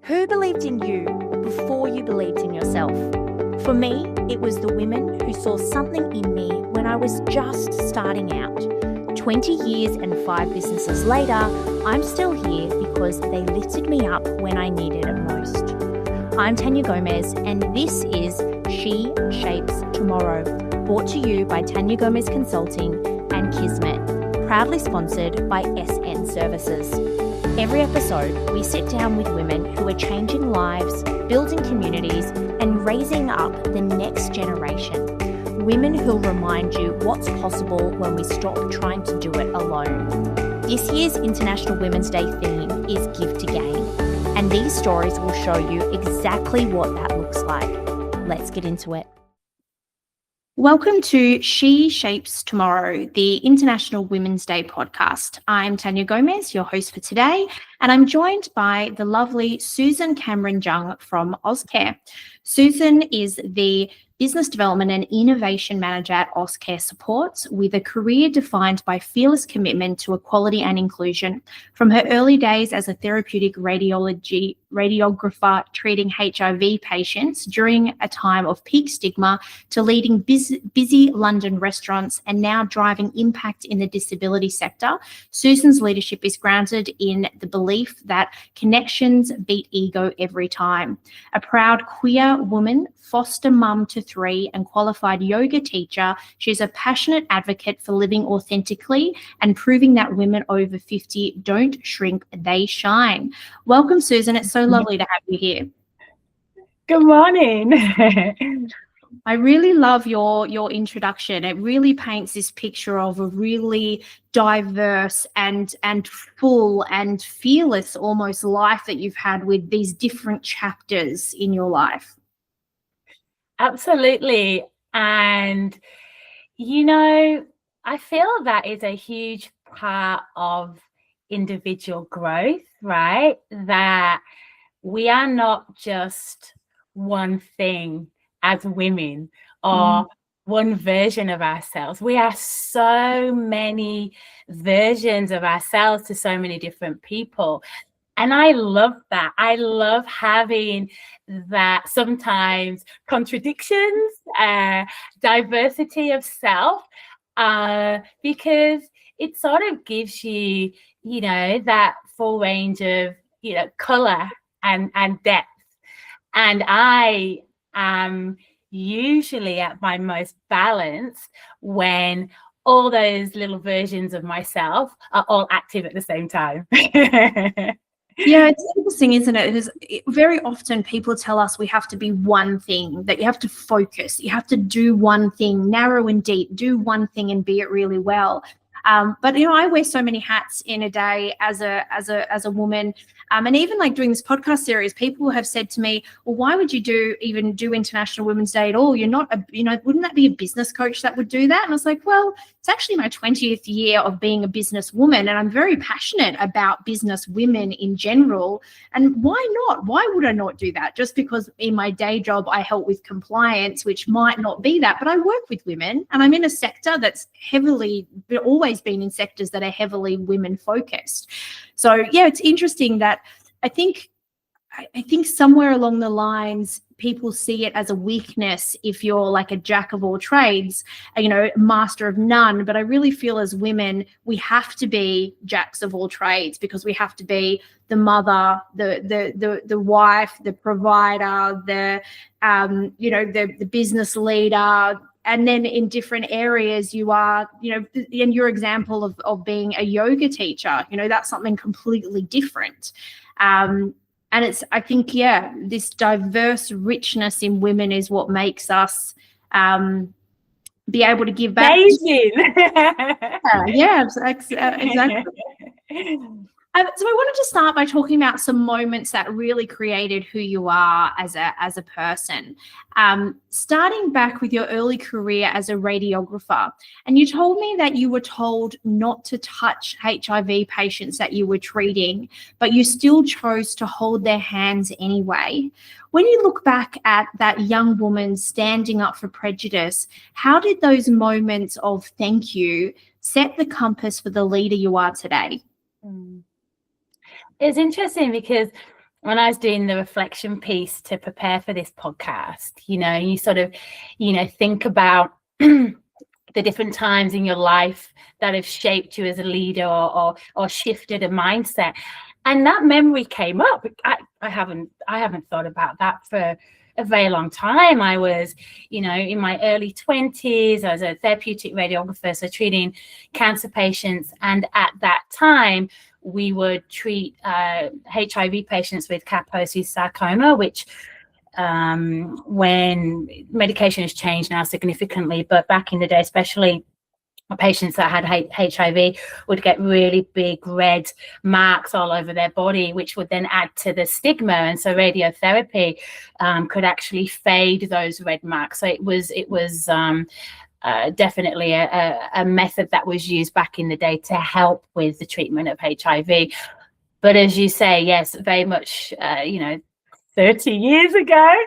Who believed in you before you believed in yourself? For me, it was the women who saw something in me when I was just starting out. 20 years and 5 businesses later, I'm still here because they lifted me up when I needed it most. I'm Tania Gomez, and this is She Shapes Tomorrow, brought to you by Tania Gomez Consulting and Kismet, proudly sponsored by SN Services. Every episode, we sit down with women who are changing lives, building communities, and raising up the next generation. Women who'll remind you what's possible when we stop trying to do it alone. This year's International Women's Day theme is Give to Gain, and these stories will show you exactly what that looks like. Let's get into it. Welcome to She Shapes Tomorrow, the International Women's Day podcast. I'm Tania Gomez, your host for today, and I'm joined by the lovely Susan Cameron-Jung from Auscare. Susan is the Business Development and Innovation Manager at Auscare Supports, with a career defined by fearless commitment to equality and inclusion. From her early days as a therapeutic radiographer treating HIV patients during a time of peak stigma, to leading busy London restaurants and now driving impact in the disability sector, Susan's leadership is grounded in the belief that connections beat ego every time. A proud queer woman, foster mum to 3, and qualified yoga teacher, she's a passionate advocate for living authentically and proving that women over 50 don't shrink, they shine. Welcome, Susan. It's so lovely to have you here. Good morning. I really love your introduction. It really paints this picture of a really diverse and full and fearless almost life that you've had with these different chapters in your life. Absolutely. And, I feel that is a huge part of individual growth, right? That we are not just one thing as women or one version of ourselves. We are so many versions of ourselves to so many different people. And I love that. I love having that sometimes contradictions, diversity of self, because it sort of gives you, that full range of, color and depth. And I am usually at my most balanced when all those little versions of myself are all active at the same time. Yeah, it's interesting, isn't it? Because very often people tell us we have to be one thing, that you have to focus, you have to do one thing, narrow and deep, do one thing and be it really well. But I wear so many hats in a day as a woman, and even like doing this podcast series, people have said to me, "Well, why would you even do International Women's Day at all? You're not wouldn't that be a business coach that would do that?" And I was like, "Well, it's actually my 20th year of being a business woman, and I'm very passionate about business women in general. And why not? Why would I not do that? Just because in my day job I help with compliance, which might not be that, but I work with women, and I'm in a sector that's always been in sectors that are heavily women focused. So yeah, it's interesting that I think somewhere along the lines people see it as a weakness if you're like a jack of all trades, master of none. But I really feel as women we have to be jacks of all trades, because we have to be the mother, the wife, the provider, the business leader. And then in different areas you are, in your example of being a yoga teacher, that's something completely different. And I think, this diverse richness in women is what makes us be able to give back. Amazing. Yeah, exactly. So I wanted to start by talking about some moments that really created who you are as a person. Starting back with your early career as a radiographer, and you told me that you were told not to touch HIV patients that you were treating, but you still chose to hold their hands anyway. When you look back at that young woman standing up for prejudice, how did those moments of thank you set the compass for the leader you are today? It's interesting because when I was doing the reflection piece to prepare for this podcast, you sort of, think about the different times in your life that have shaped you as a leader or shifted a mindset. And that memory came up. I haven't thought about that for a very long time. I was, in my early 20s, I was a therapeutic radiographer, so treating cancer patients. And at that time, we would treat HIV patients with Kaposi's sarcoma, which when medication has changed now significantly, but back in the day, especially patients that had HIV would get really big red marks all over their body, which would then add to the stigma. And so radiotherapy could actually fade those red marks. So it was definitely a method that was used back in the day to help with the treatment of HIV. But as you say, yes, very much, 30 years ago,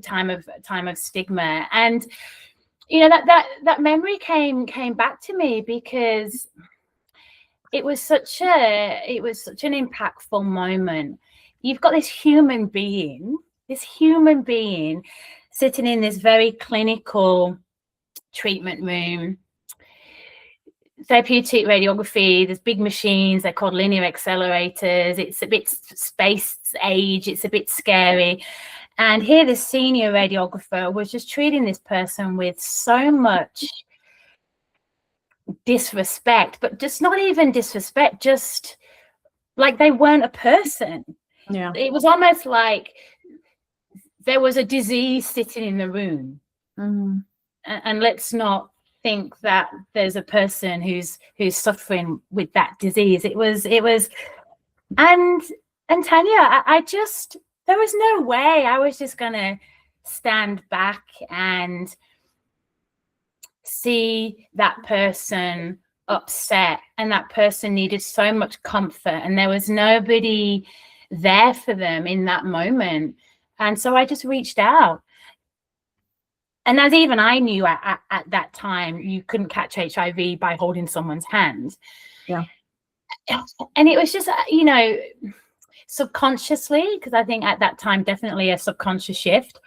time of stigma. And that memory came back to me because it was such an impactful moment. You've got this human being sitting in this very clinical treatment room, therapeutic radiography. There's big machines, they're called linear accelerators. It's a bit space age, it's a bit scary. And here the senior radiographer was just treating this person with so much disrespect, but just not even disrespect, just like they weren't a person. Yeah. It was almost like there was a disease sitting in the room. Mm-hmm. And let's not think that there's a person who's suffering with that disease. It was and Tania, I just, there was no way I was just gonna stand back and see that person upset, and that person needed so much comfort, and there was nobody there for them in that moment. And so I just reached out. And as even I knew at that time, you couldn't catch HIV by holding someone's hand. Yeah. And it was just, subconsciously, because I think at that time, definitely a subconscious shift.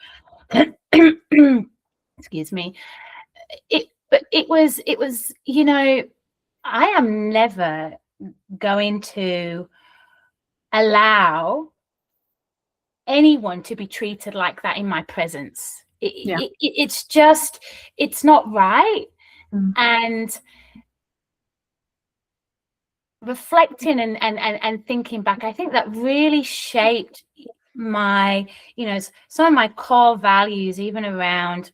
Excuse me. But it was, I am never going to allow anyone to be treated like that in my presence. It's just, it's not right. Mm. And reflecting and thinking back, I think that really shaped my, some of my core values, even around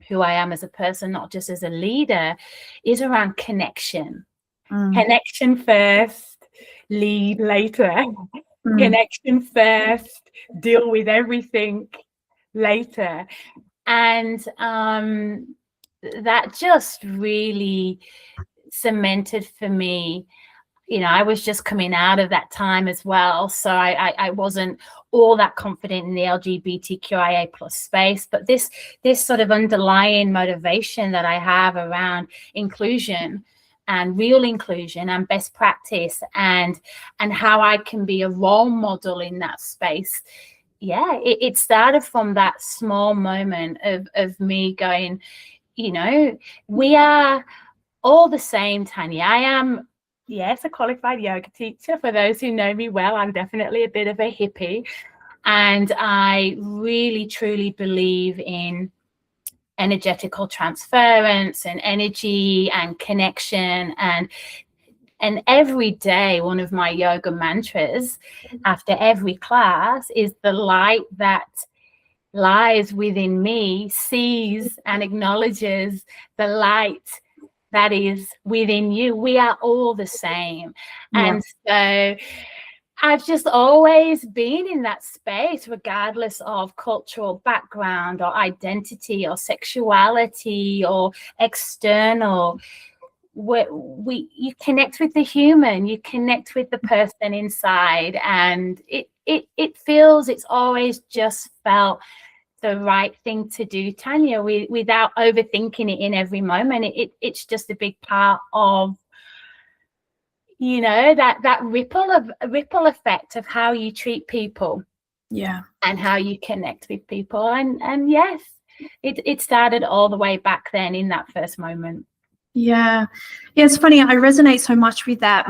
who I am as a person, not just as a leader, is around connection. Connection first, lead later. Connection first, deal with everything later. And that just really cemented for me. I was just coming out of that time as well, so I wasn't all that confident in the LGBTQIA plus space, but this sort of underlying motivation that I have around inclusion and real inclusion and best practice and how I can be a role model in that space. Yeah, it started from that small moment of me going, we are all the same, Tania. I am, yes, a qualified yoga teacher. For those who know me well, I'm definitely a bit of a hippie. And I really, truly believe in energetical transference and energy and connection. And every day, one of my yoga mantras after every class is the light that lies within me sees and acknowledges the light that is within you. We are all the same. Yeah. And so I've just always been in that space, regardless of cultural background or identity or sexuality or external. You connect with the human, you connect with the person inside, and it's always just felt the right thing to do, Tania, without overthinking it in every moment. It's just a big part of you know, that ripple effect of how you treat people, and how you connect with people. And yes, it started all the way back then in that first moment. Yeah, it's funny. I resonate so much with that.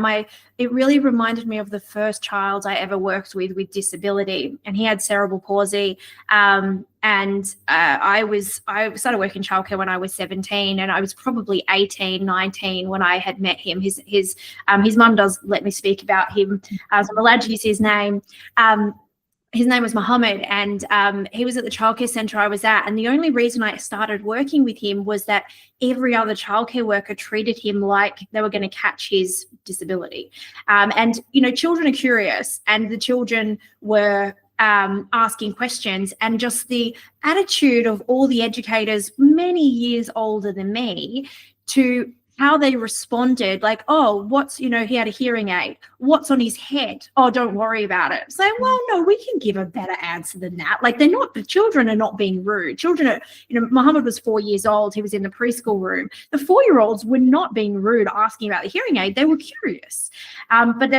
It really reminded me of the first child I ever worked with disability, and he had cerebral palsy. I started working childcare when I was 17, and I was probably 18, 19 when I had met him. His mum does let me speak about him, so I'm allowed to use his name. His name was Mohammed, and he was at the childcare centre I was at. And the only reason I started working with him was that every other childcare worker treated him like they were going to catch his disability. And, you know, children are curious, and the children were asking questions, and just the attitude of all the educators many years older than me to how they responded, like, oh, he had a hearing aid. What's on his head? Oh, don't worry about it. Say, well, no, we can give a better answer than that. Like, the children are not being rude. Children are, Muhammad was 4 years old. He was in the preschool room. The 4-year-olds were not being rude asking about the hearing aid. They were curious. But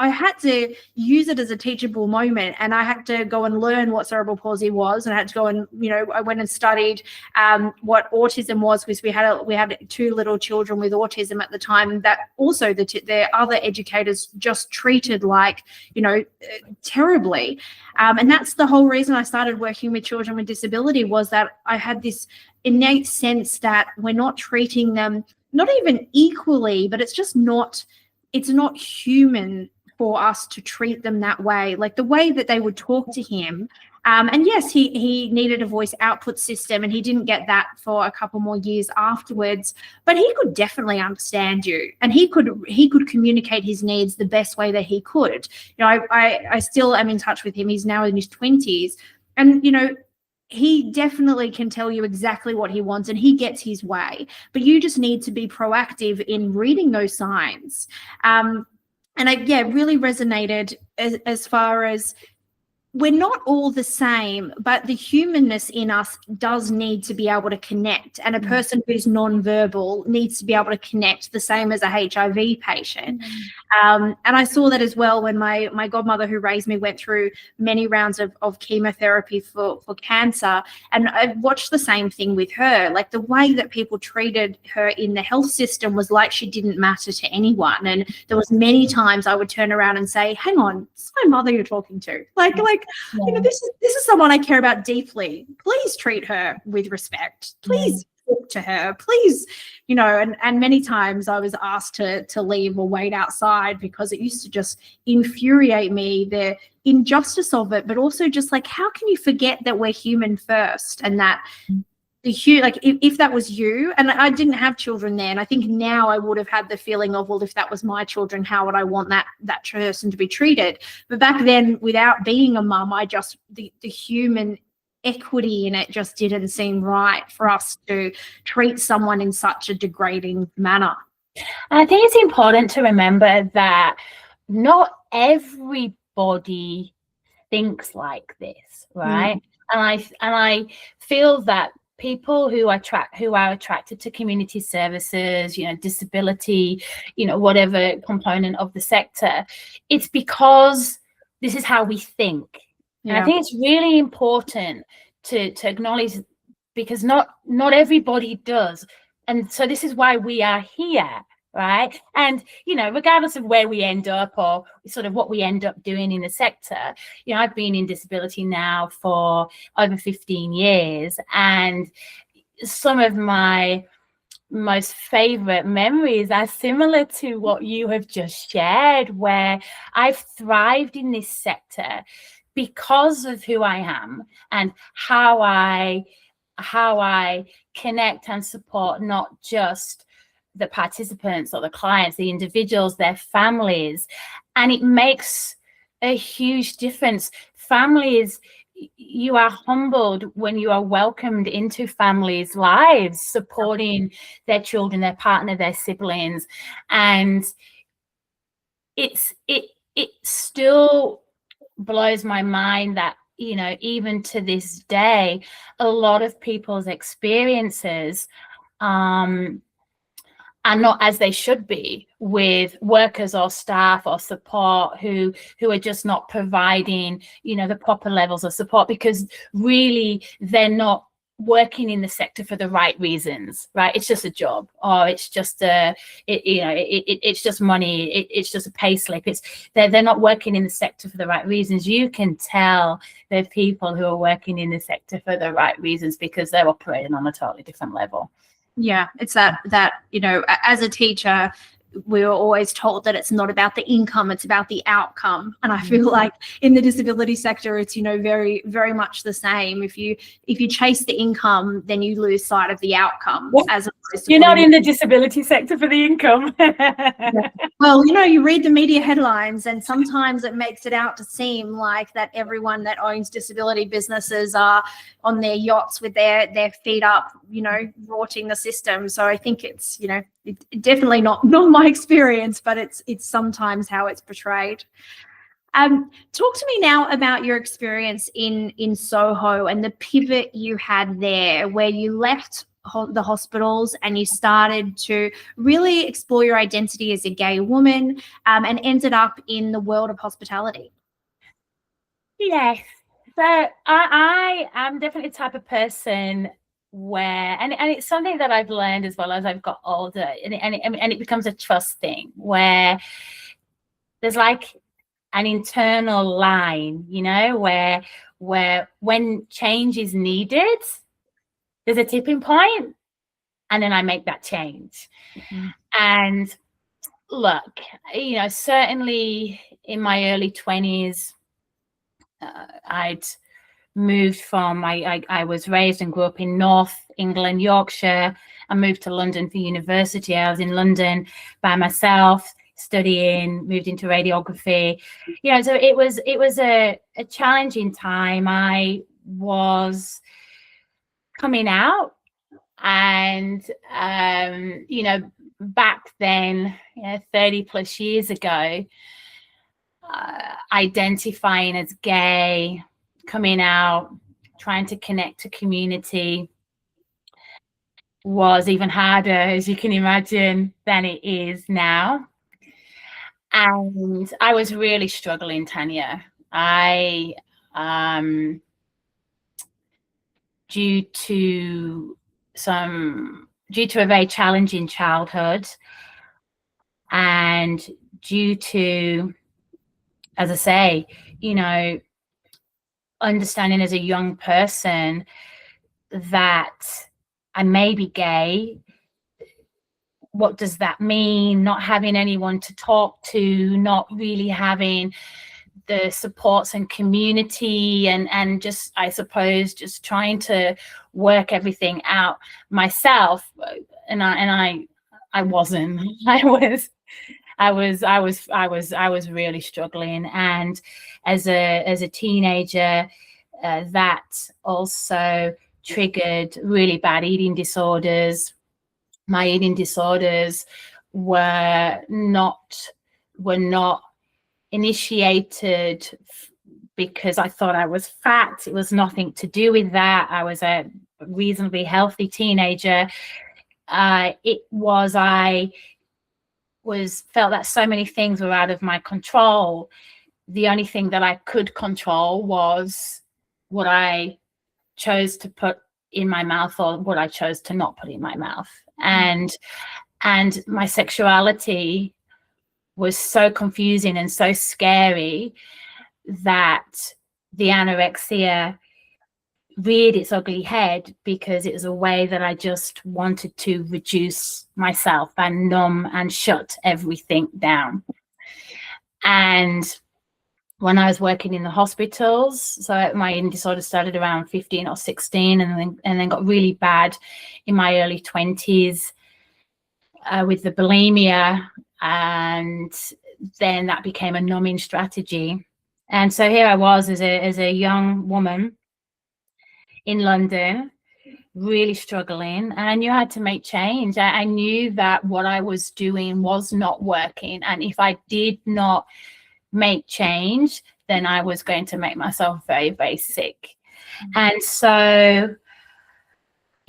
I had to use it as a teachable moment, and I had to go and learn what cerebral palsy was, and I had to go and, I went and studied what autism was, because we had 2 little children with autism at the time that also the other educators just treated like, terribly. And that's the whole reason I started working with children with disability, was that I had this innate sense that we're not treating them, not even equally, but it's not human for us to treat them that way, like the way that they would talk to him. And yes, he needed a voice output system, and he didn't get that for a couple more years afterwards, but he could definitely understand you, and he could communicate his needs the best way that he could. I still am in touch with him. He's now in his 20s, and he definitely can tell you exactly what he wants, and he gets his way, but you just need to be proactive in reading those signs. And I really resonated as far as, we're not all the same, but the humanness in us does need to be able to connect. And a person who's nonverbal needs to be able to connect the same as a HIV patient. And I saw that as well when my godmother, who raised me, went through many rounds of chemotherapy for cancer. And I watched the same thing with her. Like, the way that people treated her in the health system was like she didn't matter to anyone. And there was many times I would turn around and say, hang on, it's my mother you're talking to. This is someone I care about deeply. Please treat her with respect. Please talk to her. Please, and many times I was asked to leave or wait outside, because it used to just infuriate me, the injustice of it, but also just like, how can you forget that we're human first, and that if that was you, and I didn't have children then, I think now I would have had the feeling of, well, if that was my children, how would I want that person to be treated? But back then, without being a mum, the human equity in it just didn't seem right for us to treat someone in such a degrading manner. And I think it's important to remember that not everybody thinks like this, right? And I feel that people who are attracted to community services, disability, whatever component of the sector, it's because this is how we think. And I think it's really important to acknowledge, because not everybody does. And so this is why we are here, right? And, regardless of where we end up or sort of what we end up doing in the sector, I've been in disability now for over 15 years, and some of my most favorite memories are similar to what you have just shared, where I've thrived in this sector because of who I am and how I connect and support not just the participants or the clients, the individuals, their families. And it makes a huge difference. Families, you are humbled when you are welcomed into families' lives, supporting their children, their partner, their siblings. And it still blows my mind that, even to this day, a lot of people's experiences are not as they should be, with workers or staff or support who are just not providing, you know, the proper levels of support, because really they're not working in the sector for the right reasons, right? It's just a job, or it's just it's just money, it's just a pay slip. They're not working in the sector for the right reasons. You can tell they're people who are working in the sector for the right reasons because they're operating on a totally different level. Yeah, it's that, you know, as a teacher, we were always told that it's not about the income, it's about the outcome. And I feel like in the disability sector, it's, you know, very, very much the same. If you chase the income, then you lose sight of the outcome. Well, as opposed to you're not in the disability sector for the income. Yeah. Well, you know, you read the media headlines and sometimes it makes it out to seem like that everyone that owns disability businesses are on their yachts with their feet up, you know, rorting the system. So I think it's, you know, definitely not my experience, but it's sometimes how it's portrayed. Talk to me now about your experience in Soho and the pivot you had there, where you left the hospitals and you started to really explore your identity as a gay woman, and ended up in the world of hospitality. Yes. So I am definitely the type of person where, and it's something that I've learned as well as I've got older, and it becomes a trust thing, where there's like an internal line, you know, where when change is needed, there's a tipping point, and then I make that change. Mm-hmm. And look, you know, certainly in my early 20s, I'd moved from, I was raised and grew up in North England, Yorkshire. I moved to London for university. I was in London by myself, studying, moved into radiography. You know, so it was a challenging time. I was coming out, and you know, back then, you know, 30 plus years ago, identifying as gay, coming out, trying to connect to community was even harder, as you can imagine, than it is now. And I was really struggling, Tania. Due to a very challenging childhood, and due to, as I say, you know, understanding as a young person that I may be gay. What does that mean? Not having anyone to talk to, not really having the supports and community, and just, I suppose, just trying to work everything out myself. And I wasn't. I was really struggling. And as a teenager, that also triggered really bad eating disorders. My eating disorders were not initiated because I thought I was fat. It was nothing to do with that. I was a reasonably healthy teenager. I felt that so many things were out of my control. The only thing that I could control was what I chose to put in my mouth or what I chose to not put in my mouth. And my sexuality was so confusing and so scary that the anorexia reared its ugly head, because it was a way that I just wanted to reduce myself and numb and shut everything down. And when I was working in the hospitals, so my eating disorder started around 15 or 16, and then got really bad in my early 20s with the bulimia, and then that became a numbing strategy. And so here I was as a young woman in London, really struggling, and I knew I had to make change. I knew that what I was doing was not working, and if I did not make change, then I was going to make myself very, very sick. And so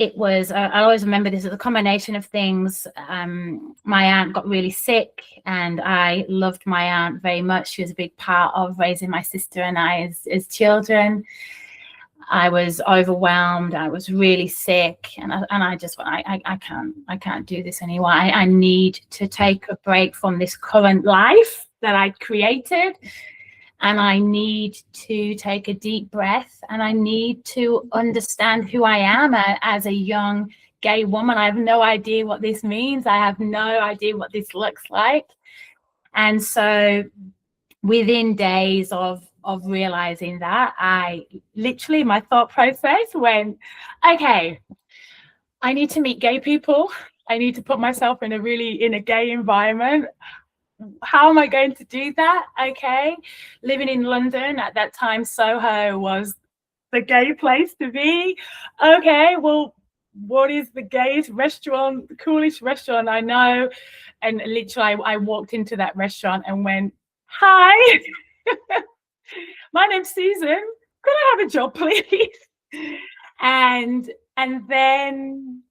it was, I always remember this as a combination of things. My aunt got really sick, and I loved my aunt very much. She was a big part of raising my sister and I as children. I was overwhelmed. I was really sick, and I just went, I can't do this anymore. I need to take a break from this current life that I'd created. And I need to take a deep breath, and I need to understand who I am as a young gay woman. I have no idea what this means. I have no idea what this looks like. And so within days of realizing that, I literally, my thought process went, okay, I need to meet gay people. I need to put myself in a gay environment. How am I going to do that? Okay, living in London at that time, Soho was the gay place to be. Okay, well, what is the gayest restaurant, the coolest restaurant I know? And literally, I walked into that restaurant and went, hi, my name's Susan. Could I have a job, please? And then,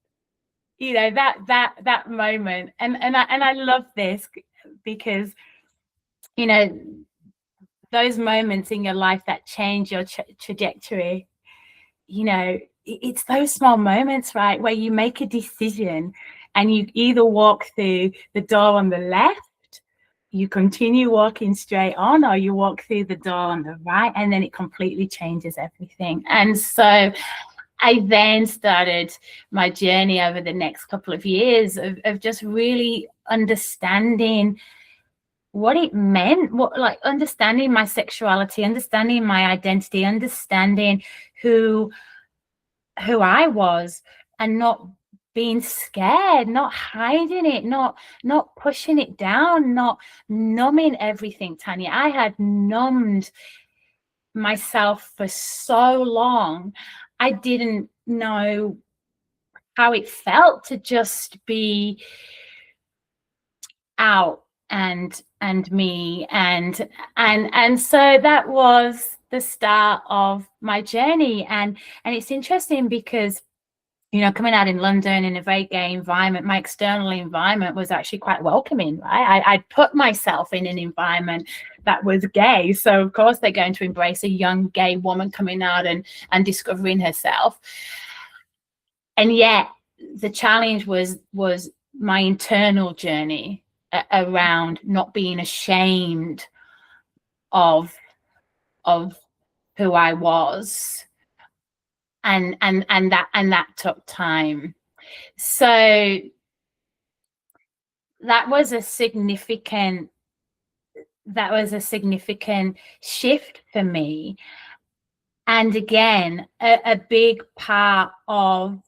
you know, that moment, and I love this, because, you know, those moments in your life that change your trajectory, you know, it's those small moments, right, where you make a decision and you either walk through the door on the left, you continue walking straight on, or you walk through the door on the right, and then it completely changes everything. And so I then started my journey over the next couple of years of just really understanding what it meant, understanding my sexuality, understanding my identity, understanding who I was, and not being scared, not hiding it, not pushing it down, not numbing everything, Tanya. I had numbed myself for so long. I didn't know how it felt to just be out and me, and so that was the start of my journey. And it's interesting because, you know, coming out in London in a very gay environment, my external environment was actually quite welcoming, right? I'd put myself in an environment that was gay, so of course they're going to embrace a young gay woman coming out and discovering herself. And yet the challenge was my internal journey around not being ashamed of who I was, and that took time. So that was a significant shift for me. And again, a big part of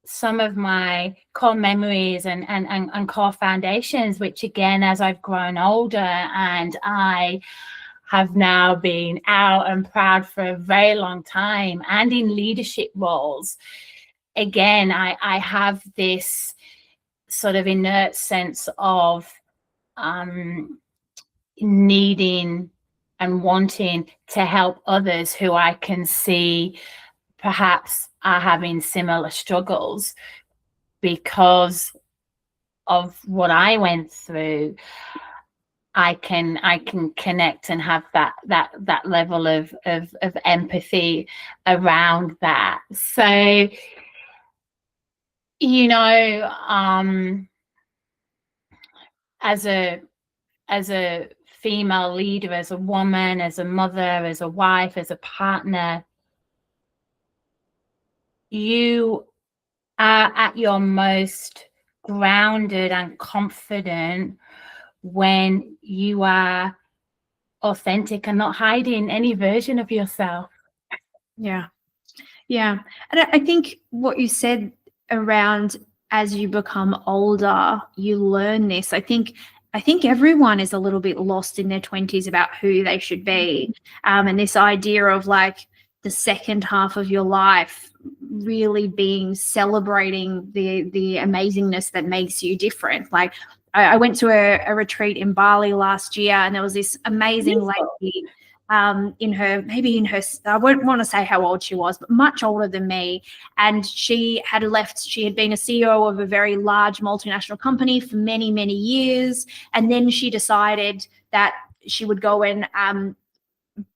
some of my core memories and core foundations, which again, as I've grown older and I have now been out and proud for a very long time and in leadership roles, again, I have this sort of inert sense of needing and wanting to help others who I can see perhaps are having similar struggles because of what I went through. I can connect and have that level of empathy around that. So, you know, as a female leader, as a woman, as a mother, as a wife, as a partner, you are at your most grounded and confident when you are authentic and not hiding any version of yourself. Yeah. And I think what you said around as you become older, you learn this. I think everyone is a little bit lost in their 20s about who they should be. And this idea of like the second half of your life really being celebrating the amazingness that makes you different. Like I went to a retreat in Bali last year, and there was this amazing lady in her, I won't want to say how old she was, but much older than me. And she had been a CEO of a very large multinational company for many, many years. And then she decided that she would go and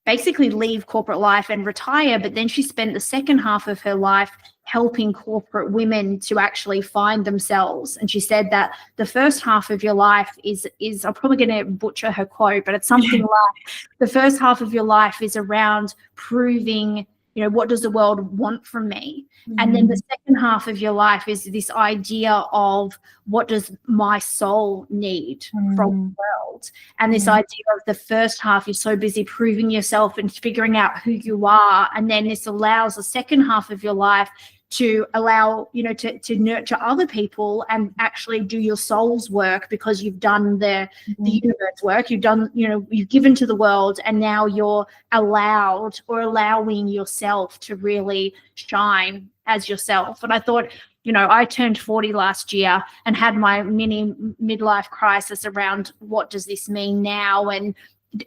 basically leave corporate life and retire. But then she spent the second half of her life helping corporate women to actually find themselves. And she said that the first half of your life is I'm probably going to butcher her quote, but it's something like the first half of your life is around proving, what does the world want from me? And then the second half of your life is this idea of what does my soul need from the world? And this idea of the first half, you're so busy proving yourself and figuring out who you are. And then this allows the second half of your life to allow, to nurture other people and actually do your soul's work, because you've done the universe work, you've done, you've given to the world, and now you're allowing yourself to really shine as yourself. And I thought, I turned 40 last year and had my mini midlife crisis around what does this mean now, and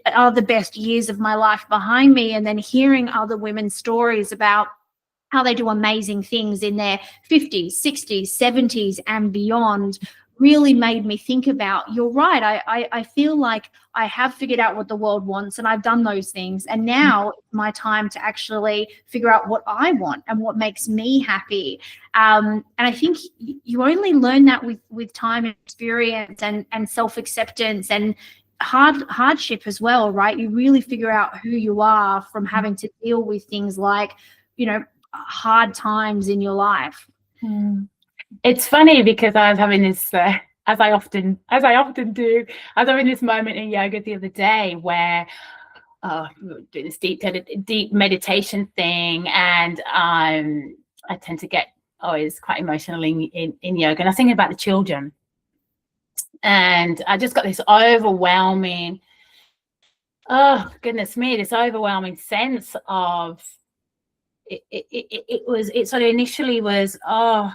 are the best years of my life behind me? And then hearing other women's stories about how they do amazing things in their 50s, 60s, 70s and beyond really made me think about, you're right, I feel like I have figured out what the world wants and I've done those things. And now it's my time to actually figure out what I want and what makes me happy. And I think you only learn that with time and experience and self-acceptance and hardship as well, right? You really figure out who you are from having to deal with things like, hard times in your life. It's funny because I was having this, as I often do, I was having this moment in yoga the other day where we were doing this deep meditation thing, and I tend to get always quite emotional in yoga, and I was thinking about the children, and I just got this overwhelming, oh goodness me, this overwhelming sense of it sort of initially was, I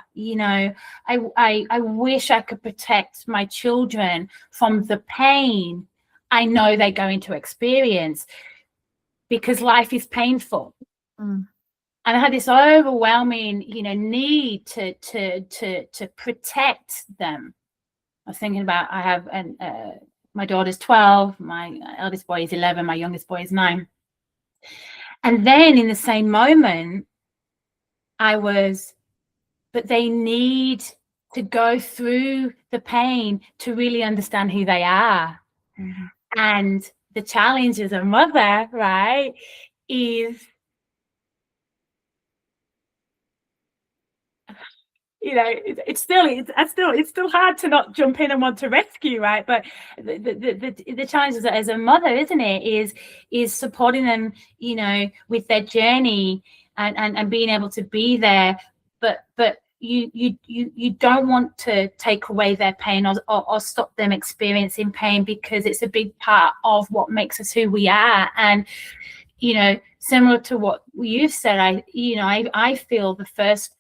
wish I could protect my children from the pain I know they're going to experience, because life is painful. And I had this overwhelming, need to protect them. I was thinking about, I have my daughter's 12, my eldest boy is 11, my youngest boy is 9. And then in the same moment, but they need to go through the pain to really understand who they are. And the challenge as a mother, right, is, it's still hard to not jump in and want to rescue, right? But the challenge as a mother, isn't it, is supporting them, with their journey and being able to be there, but you don't want to take away their pain or stop them experiencing pain, because it's a big part of what makes us who we are. And similar to what you've said, I feel the first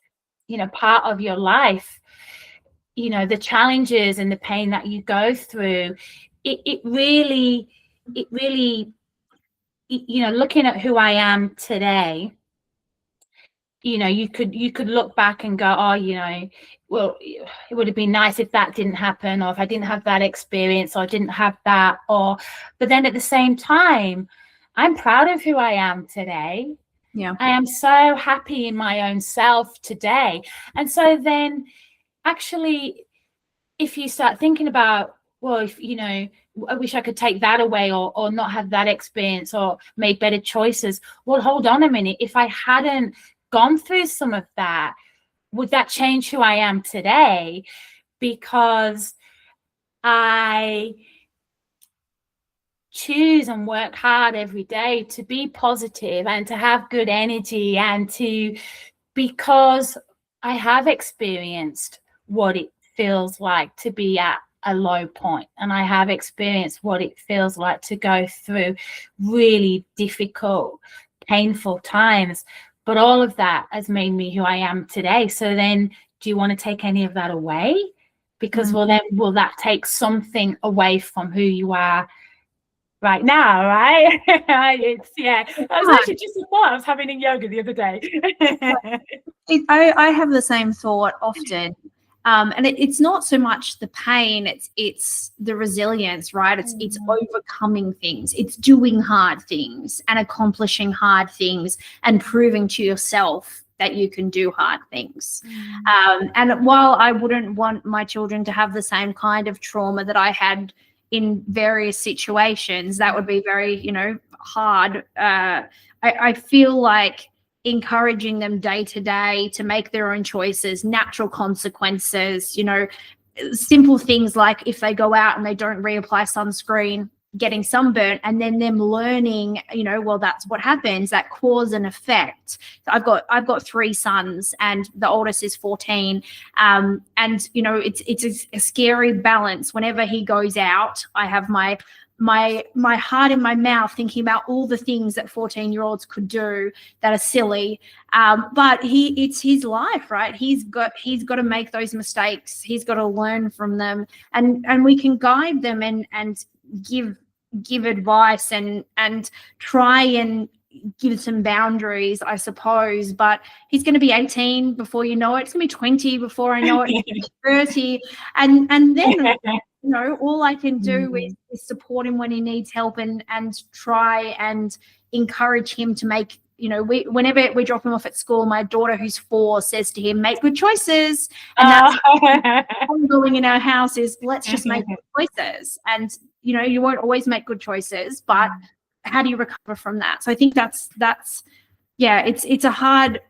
part of your life, the challenges and the pain that you go through, it really looking at who I am today, you could look back and go, well, it would have been nice if that didn't happen, or if I didn't have that experience, or I didn't have that, but then at the same time, I'm proud of who I am today. Yeah, I am so happy in my own self today. And so then actually, if you start thinking about, well, if I wish I could take that away, or not have that experience, or make better choices, well, hold on a minute, if I hadn't gone through some of that, would that change who I am today? Because I choose and work hard every day to be positive and to have good energy, and because I have experienced what it feels like to be at a low point, and I have experienced what it feels like to go through really difficult, painful times. But all of that has made me who I am today. So then, do you want to take any of that away? Because well, then will that take something away from who you are right now, right? It's, yeah, I was actually just thought I was having a yoga the other day. I have the same thought often. And it's not so much the pain, it's the resilience, right? It's overcoming things, it's doing hard things and accomplishing hard things and proving to yourself that you can do hard things. And while I wouldn't want my children to have the same kind of trauma that I had in various situations, that would be very, hard. I feel like encouraging them day to day to make their own choices, natural consequences, simple things like if they go out and they don't reapply sunscreen, getting sunburnt, and then them learning, well, that's what happens, that cause and effect. So I've got 3 sons, and the oldest is 14. And it's a scary balance. Whenever he goes out, I have my heart in my mouth thinking about all the things that 14-year-olds could do that are silly. But it's his life, right? He's got to make those mistakes. He's got to learn from them, and we can guide them and give advice and try and give some boundaries, I suppose. But he's going to be 18 before you know it. It's going to be 20 before I know it. It's going to be 30, and then all I can do is support him when he needs help and try and encourage him to make, whenever we drop him off at school, my daughter who's 4 says to him, make good choices. And that's ongoing in our house is let's just make good choices. And, you won't always make good choices, but how do you recover from that? So I think that's it's a hard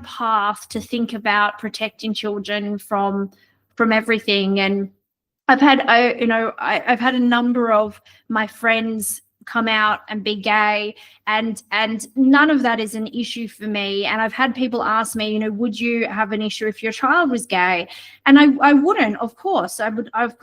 path to think about protecting children from everything. And I've had I've had a number of my friends come out and be gay, and none of that is an issue for me. And I've had people ask me, would you have an issue if your child was gay? And I wouldn't, of course. I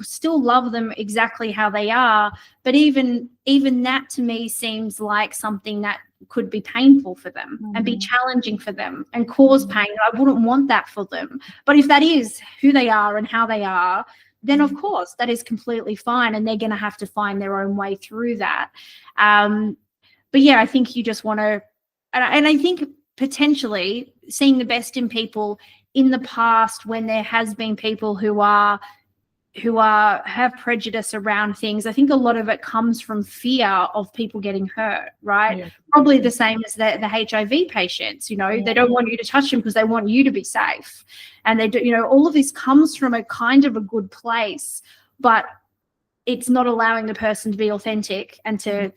still love them exactly how they are, but even that to me seems like something that could be painful for them and be challenging for them and cause pain. I wouldn't want that for them. But if that is who they are and how they are, then of course that is completely fine, and they're going to have to find their own way through that. But yeah, I think you just want to, and I think potentially seeing the best in people in the past when there has been people who have prejudice around things. I think a lot of it comes from fear of people getting hurt, right? Yeah. Probably the same as the HIV patients, they don't want you to touch them because they want you to be safe. And they do, all of this comes from a kind of a good place, but it's not allowing the person to be authentic and to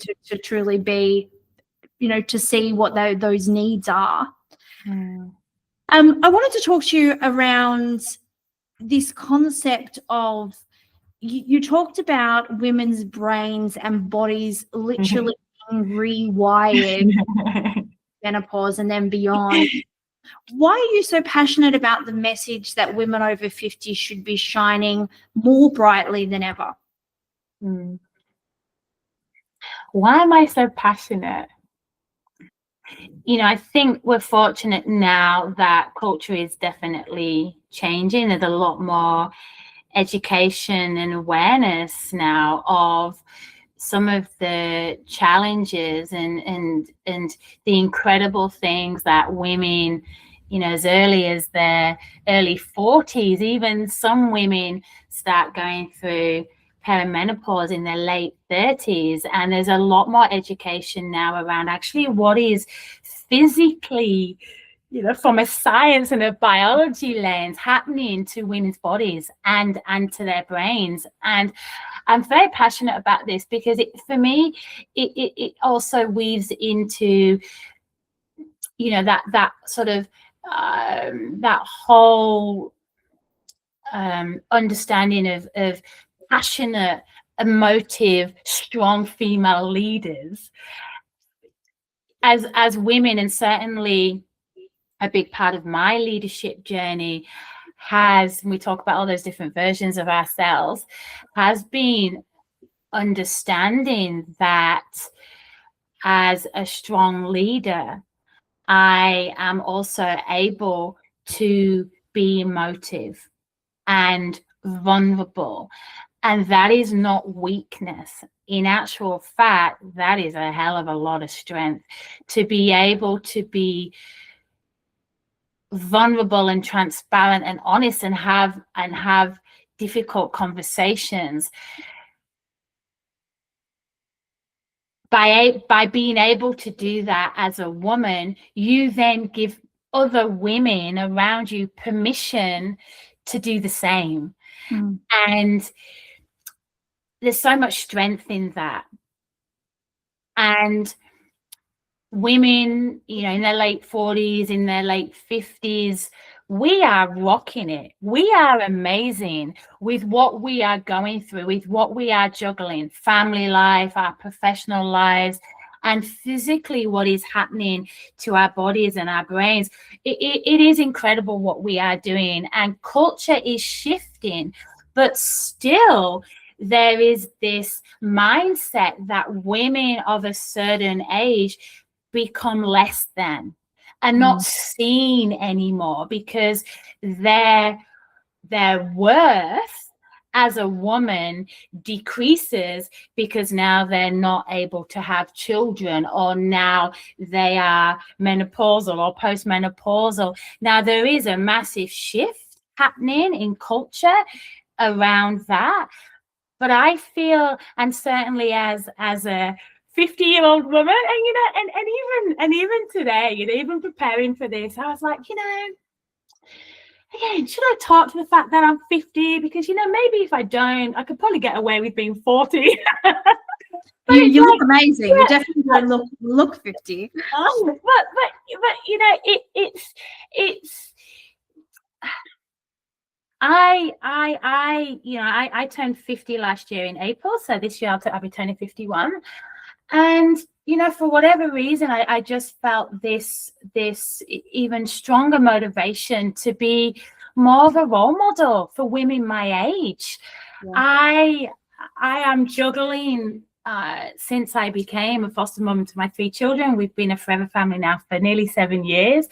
truly be, to see what those needs are. I wanted to talk to you around this concept of, you talked about women's brains and bodies literally being rewired menopause and then beyond. Why are you so passionate about the message that women over 50 should be shining more brightly than ever? Why am I so passionate? I think we're fortunate now that culture is definitely changing. There's a lot more education and awareness now of some of the challenges and the incredible things that women, as early as their early 40s, even some women start going through perimenopause in their late 30s. And there's a lot more education now around actually what is physically, from a science and a biology lens happening to women's bodies and to their brains. And I'm very passionate about this because for me, it also weaves into, that sort of, that whole understanding of passionate, emotive, strong female leaders as women. And certainly a big part of my leadership journey has, when we talk about all those different versions of ourselves, has been understanding that as a strong leader, I am also able to be emotive and vulnerable. And that is not weakness. in actual fact, that is a hell of a lot of strength to be able to be vulnerable and transparent and honest and have difficult conversations. By being able to do that as a woman, you then give other women around you permission to do the same. And there's so much strength in that. And women, you know, in their late 40s, in their late 50s, we are rocking it. We are amazing with what we are going through, with what we are juggling, family life, our professional lives, and physically what is happening to our bodies and our brains. It is incredible what we are doing, and culture is shifting, but still there is this mindset that women of a certain age become less than and not seen anymore, because their worth as a woman decreases because now they're not able to have children, or now they are menopausal or postmenopausal. Now there is a massive shift happening in culture around that. But I feel, and certainly as a 50-year-old woman, and you know, and even today, you know, even preparing for this, I was like, you know, again, should I talk to the fact that I'm 50? Because, you know, maybe if I don't, I could probably get away with being 40. You look amazing. You definitely don't look 50. But you know, it's I turned 50 last year in April, so this year I'll be turning 51. And, you know, for whatever reason, I just felt this even stronger motivation to be more of a role model for women my age. Yeah. I am juggling since I became a foster mum to my 3 children. We've been a forever family now for nearly 7 years.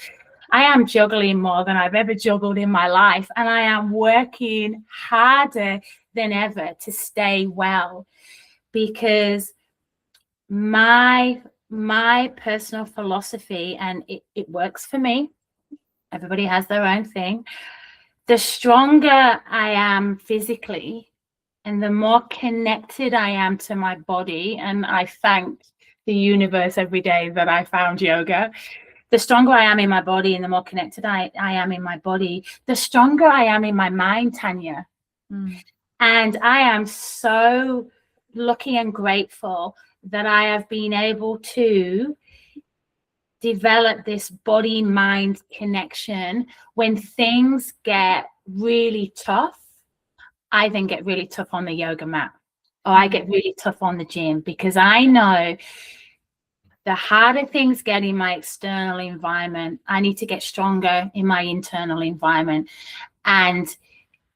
I am juggling more than I've ever juggled in my life, and I am working harder than ever to stay well, because my personal philosophy, and it works for me, everybody has their own thing, the stronger I am physically and the more connected I am to my body, and I thank the universe every day that I found yoga, the stronger I am in my body and the more connected I am in my body, the stronger I am in my mind, Tania. And I am so lucky and grateful that I have been able to develop this body-mind connection. When things get really tough, I then get really tough on the yoga mat, or I get really tough on the gym, because I know the harder things get in my external environment, I need to get stronger in my internal environment. And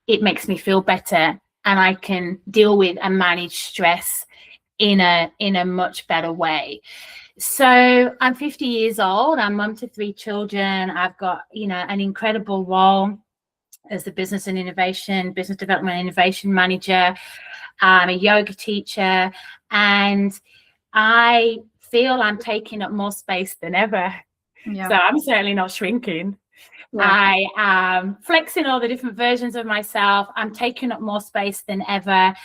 it makes me feel better, and I can deal with and manage stress in a much better way. So I'm 50 years old. I'm mum to 3 children. I've got, you know, an incredible role as the business development and innovation manager. I'm a yoga teacher, and I feel I'm taking up more space than ever. Yeah. So I'm certainly not shrinking. Yeah. I am flexing all the different versions of myself. I'm taking up more space than ever.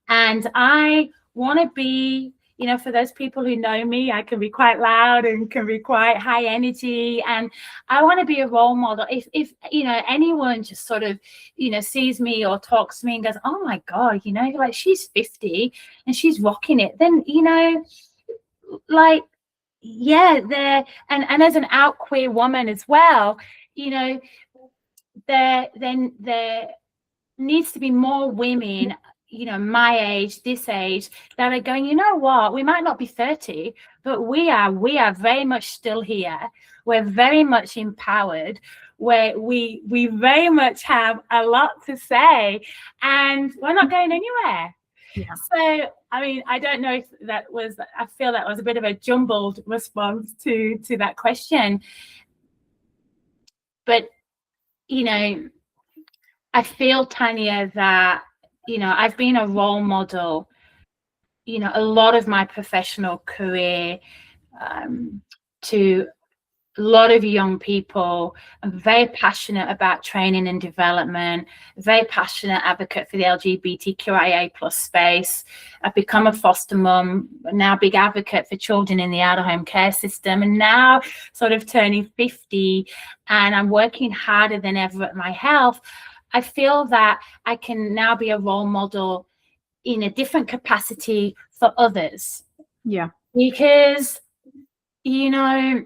And I want to be, you know, for those people who know me, I can be quite loud and can be quite high energy. And I want to be a role model. If you know, anyone just sort of, you know, sees me or talks to me and goes, oh my God, you know, like she's 50 and she's rocking it, then, you know, like, yeah, and as an out queer woman as well, you know, there needs to be more women, you know, my age, this age, that are going, you know what, we might not be 30, but we are very much still here. We're very much empowered, where we very much have a lot to say, and we're not going anywhere. Yeah. So, I mean, I don't know if I feel that was a bit of a jumbled response to that question. But, you know, I feel, Tania, that, you know, I've been a role model you know, a lot of my professional career to a lot of young people. I'm very passionate about training and development, very passionate advocate for the LGBTQIA plus space. I've become a foster mum, now big advocate for children in the out-of-home care system, and now sort of turning 50, and I'm working harder than ever at my health. I feel that I can now be a role model in a different capacity for others. Yeah. Because, you know,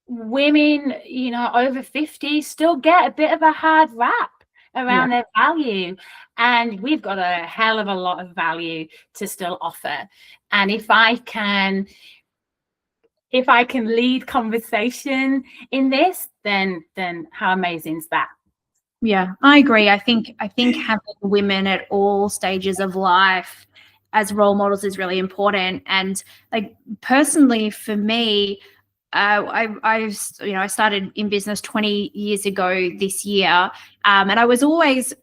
women, you know, over 50 still get a bit of a hard rap around their value, and we've got a hell of a lot of value to still offer. And if I can lead conversation in this, then how amazing is that? Yeah, I agree. I think having women at all stages of life as role models is really important. And like personally for me, I started in business 20 years ago this year, and I was always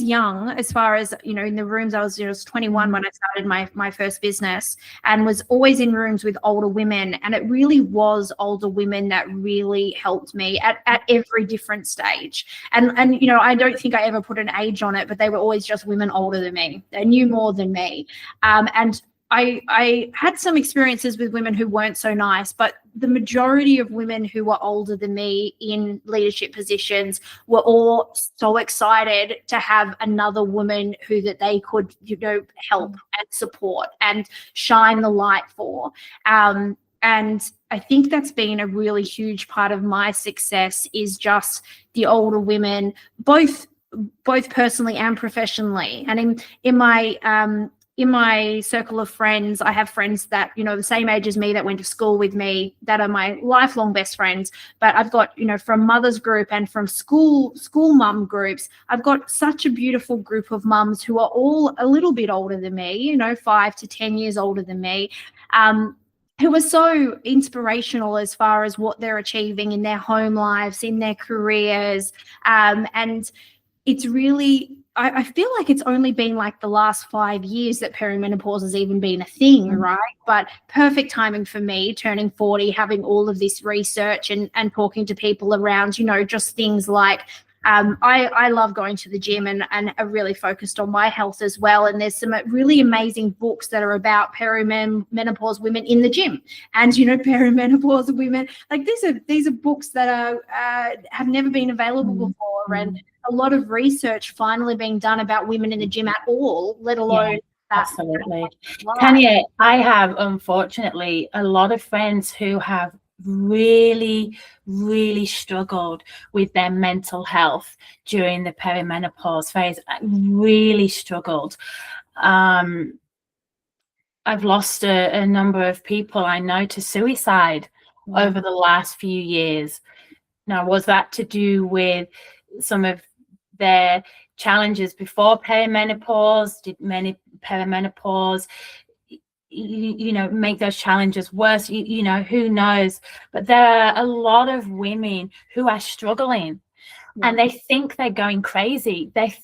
young as far as, you know, in the rooms. I was 21 when I started my first business, and was always in rooms with older women, and it really was older women that really helped me at every different stage. And you know, I don't think I ever put an age on it, but they were always just women older than me. They knew more than me, and I had some experiences with women who weren't so nice, but the majority of women who were older than me in leadership positions were all so excited to have another woman who that they could, you know, help and support and shine the light for. And I think that's been a really huge part of my success, is just the older women, both personally and professionally. And in my circle of friends, I have friends that, you know, the same age as me that went to school with me, that are my lifelong best friends. But I've got, you know, from mothers group and from school mum groups, I've got such a beautiful group of mums who are all a little bit older than me, you know, 5 to 10 years older than me, who are so inspirational as far as what they're achieving in their home lives, in their careers. And it's really, I feel like it's only been like the last 5 years that perimenopause has even been a thing, right? But perfect timing for me, turning 40, having all of this research and talking to people around, you know, just things like, I love going to the gym and are really focused on my health as well. And there's some really amazing books that are about perimenopause women in the gym, and, you know, perimenopause women. Like these are books that are have never been available before, and a lot of research finally being done about women in the gym at all, let alone absolutely. Tania, I have unfortunately a lot of friends who have really struggled with their mental health during the perimenopause phase. Really struggled. I've lost a number of people I know to suicide over the last few years. Now, was that to do with some of their challenges before perimenopause? Did many perimenopause, you know, make those challenges worse? You know, who knows? But there are a lot of women who are struggling, and they think they're going crazy. They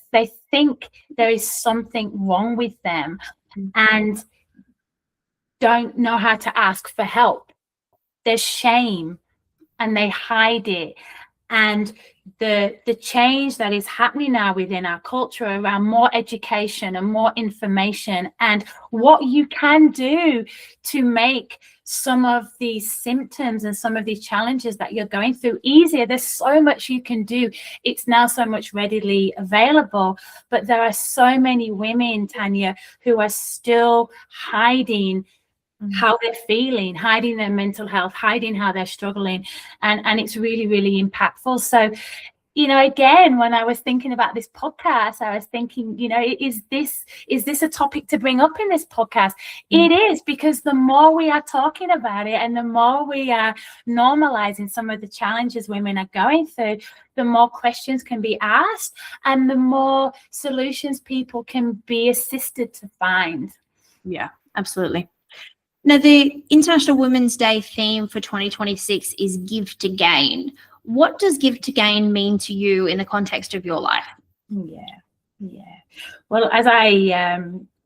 think there is something wrong with them, and don't know how to ask for help. There's shame, and they hide it. And the change that is happening now within our culture around more education and more information, and what you can do to make some of these symptoms and some of these challenges that you're going through easier. There's so much you can do. It's now so much readily available, but there are so many women, Tania, who are still hiding how they're feeling, hiding their mental health, hiding how they're struggling, and it's really impactful. So, you know, again, when I was thinking about this podcast, I was thinking, you know, is this a topic to bring up in this podcast? It is, because the more we are talking about it and the more we are normalizing some of the challenges women are going through, the more questions can be asked and the more solutions people can be assisted to find. Yeah, absolutely. Now, the International Women's Day theme for 2026 is Give to Gain. What does Give to Gain mean to you in the context of your life? Yeah. Well, as I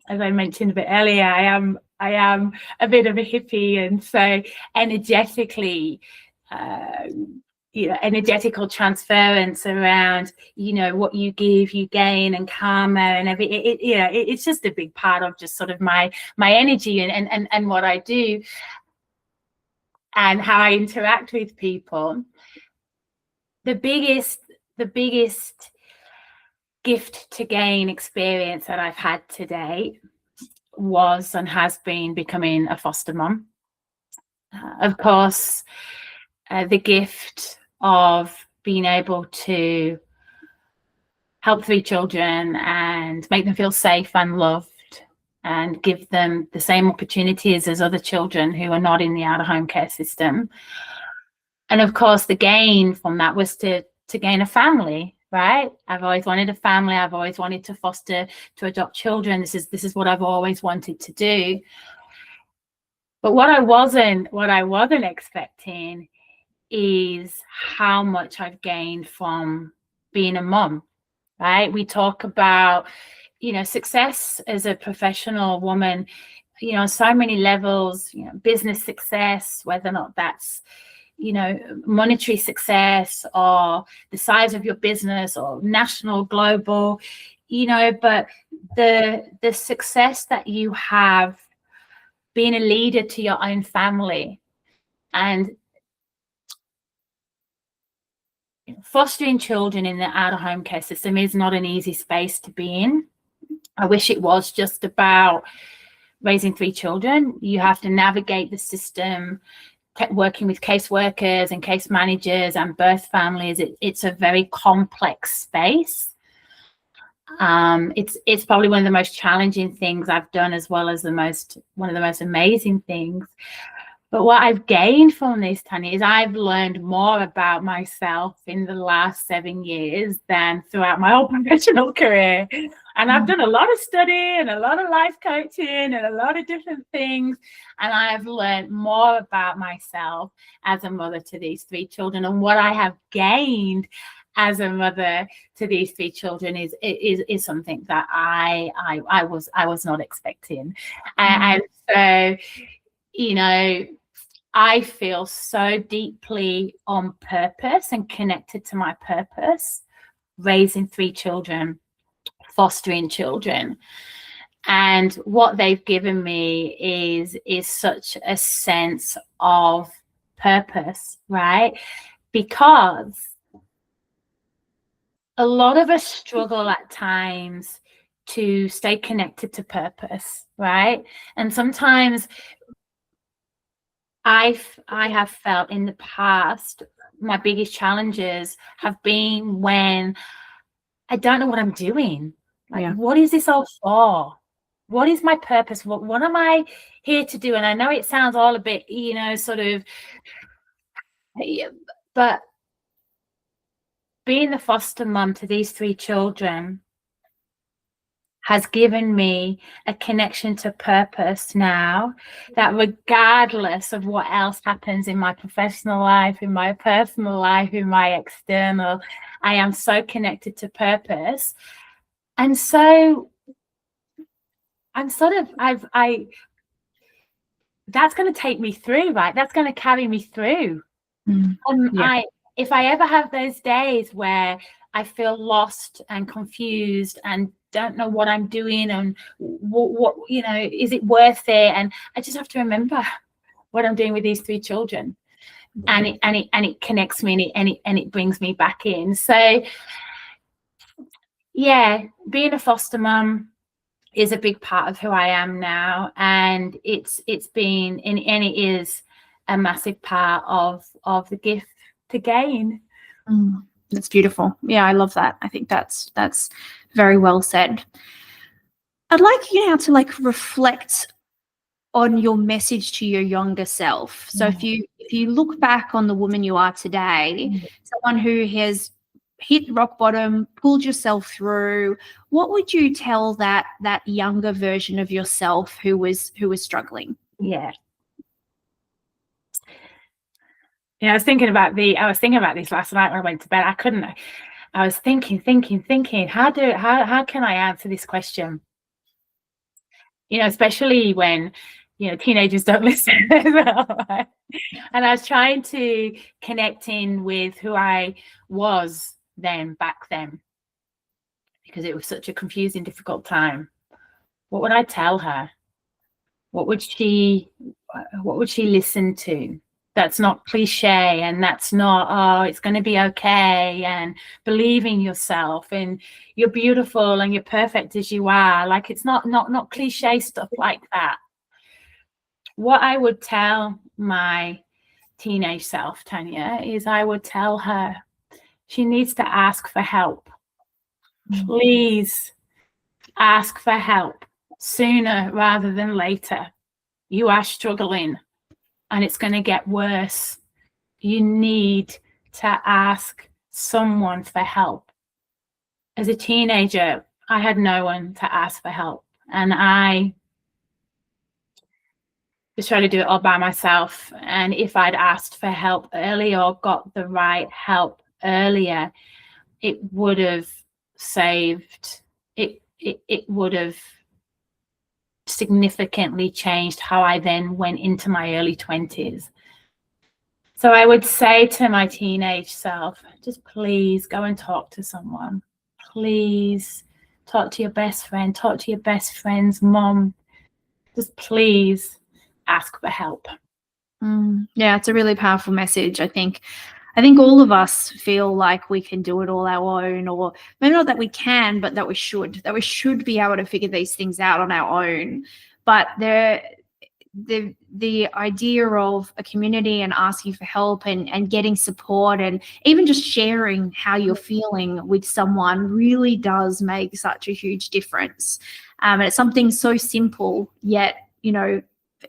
as I mentioned a bit earlier, I am a bit of a hippie, and so energetically, energetical transference around, what you give, you gain, and karma, and it's just a big part of just sort of my energy and what I do and how I interact with people. The biggest gift to gain experience that I've had to date was and has been becoming a foster mum. Of course, the gift of being able to help 3 children and make them feel safe and loved and give them the same opportunities as other children who are not in the out-of-home care system. And of course, the gain from that was to gain a family, right? I've always wanted a family. I've always wanted to foster, to adopt children. This is what I've always wanted to do. But what I wasn't expecting is how much I've gained from being a mum, right? We talk about, success as a professional woman, so many levels, business success, whether or not that's, monetary success or the size of your business or national, global, but the success that you have being a leader to your own family and fostering children in the out-of-home care system is not an easy space to be in. I wish it was just about raising 3 children. You have to navigate the system, working with caseworkers and case managers and birth families. It's a very complex space. It's probably one of the most challenging things I've done, as well as one of the most amazing things. But what I've gained from this, Tania, is I've learned more about myself in the last 7 years than throughout my whole professional career. And I've done a lot of study and a lot of life coaching and a lot of different things. And I have learned more about myself as a mother to these 3 children. And what I have gained as a mother to these 3 children is something that I was not expecting. And so, I feel so deeply on purpose and connected to my purpose, raising 3 children, fostering children. And what they've given me is such a sense of purpose, right? Because a lot of us struggle at times to stay connected to purpose, right? And sometimes I have felt in the past my biggest challenges have been when I don't know what I'm doing. Like, What is this all for? What is my purpose? What am I here to do? And I know it sounds all a bit, sort of, but being the foster mum to these 3 children has given me a connection to purpose now, that regardless of what else happens in my professional life, in my personal life, in my external, I am so connected to purpose. And so I'm sort of, that's going to take me through, right? That's going to carry me through. If I ever have those days where I feel lost and confused and don't know what I'm doing and what is it worth it? And I just have to remember what I'm doing with these 3 children, and it connects me and it brings me back in. So yeah, being a foster mum is a big part of who I am now, and it's been and it is a massive part of the gift to gain. That's beautiful. Yeah, I love that. I think that's very well said. I'd like you now to reflect on your message to your younger self. So if you look back on the woman you are today, someone who has hit rock bottom, pulled yourself through, what would you tell that younger version of yourself who was struggling? I was thinking about this last night when I went to bed. I was thinking, how can I answer this question? especially when, teenagers don't listen as well, right? And I was trying to connect in with who I was back then, because it was such a confusing, difficult time. What would I tell her? What would she listen to? That's not cliche, and that's not, oh, it's going to be okay, and believe in yourself, and you're beautiful and you're perfect as you are. Like, it's not cliche stuff like that. What I would tell my teenage self, Tania, is I would tell her she needs to ask for help. Please ask for help sooner rather than later. You are struggling and it's going to get worse. You need to ask someone for help. As a teenager, I had no one to ask for help, and I just tried to do it all by myself. And if I'd asked for help earlier or got the right help earlier, it would have saved it. It would have significantly changed how I then went into my early 20s. So I would say to my teenage self, just please go and talk to someone. Please talk to your best friend, talk to your best friend's mom. Just please ask for help. Yeah, it's a really powerful message. I think all of us feel like we can do it all our own, or maybe not that we can, but that we should be able to figure these things out on our own. But the idea of a community and asking for help and getting support, and even just sharing how you're feeling with someone, really does make such a huge difference. And it's something so simple, yet,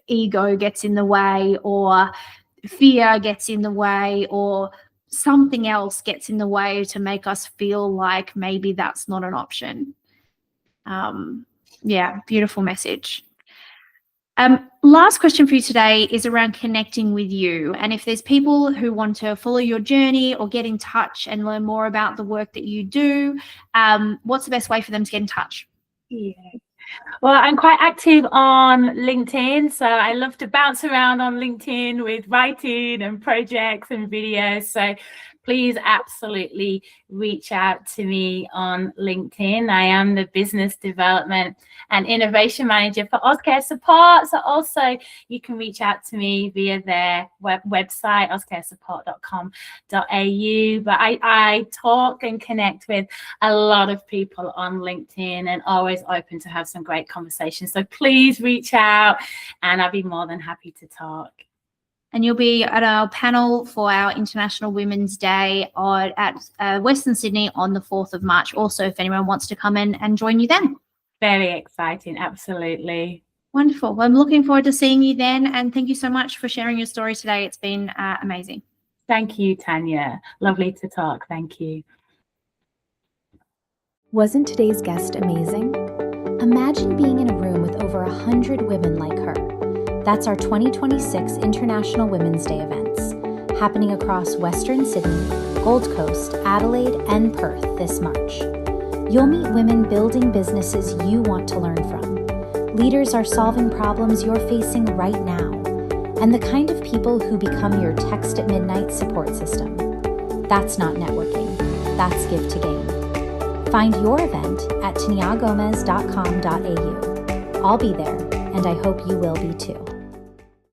ego gets in the way, or fear gets in the way, or something else gets in the way to make us feel like maybe that's not an option. Yeah, beautiful message. Last question for you today is around connecting with you. And if there's people who want to follow your journey or get in touch and learn more about the work that you do, what's the best way for them to get in touch? Yeah. Well, I'm quite active on LinkedIn, so I love to bounce around on LinkedIn with writing and projects and videos. So please absolutely reach out to me on LinkedIn. I am the Business Development and Innovation Manager for Auscare Supports. So also you can reach out to me via their website, auscaresupport.com.au. But I talk and connect with a lot of people on LinkedIn, and always open to have some great conversations. So please reach out and I'll be more than happy to talk. And you'll be at our panel for our International Women's Day at Western Sydney on the 4th of March. Also, if anyone wants to come in and join you then. Very exciting, absolutely. Wonderful. Well, I'm looking forward to seeing you then. And thank you so much for sharing your story today. It's been amazing. Thank you, Tania. Lovely to talk. Thank you. Wasn't today's guest amazing? Imagine being in a room with over 100 women like her. That's our 2026 International Women's Day events, happening across Western Sydney, Gold Coast, Adelaide, and Perth this March. You'll meet women building businesses you want to learn from. Leaders are solving problems you're facing right now, and the kind of people who become your text at midnight support system. That's not networking, that's give to gain. Find your event at taniagomez.com.au. I'll be there, and I hope you will be too.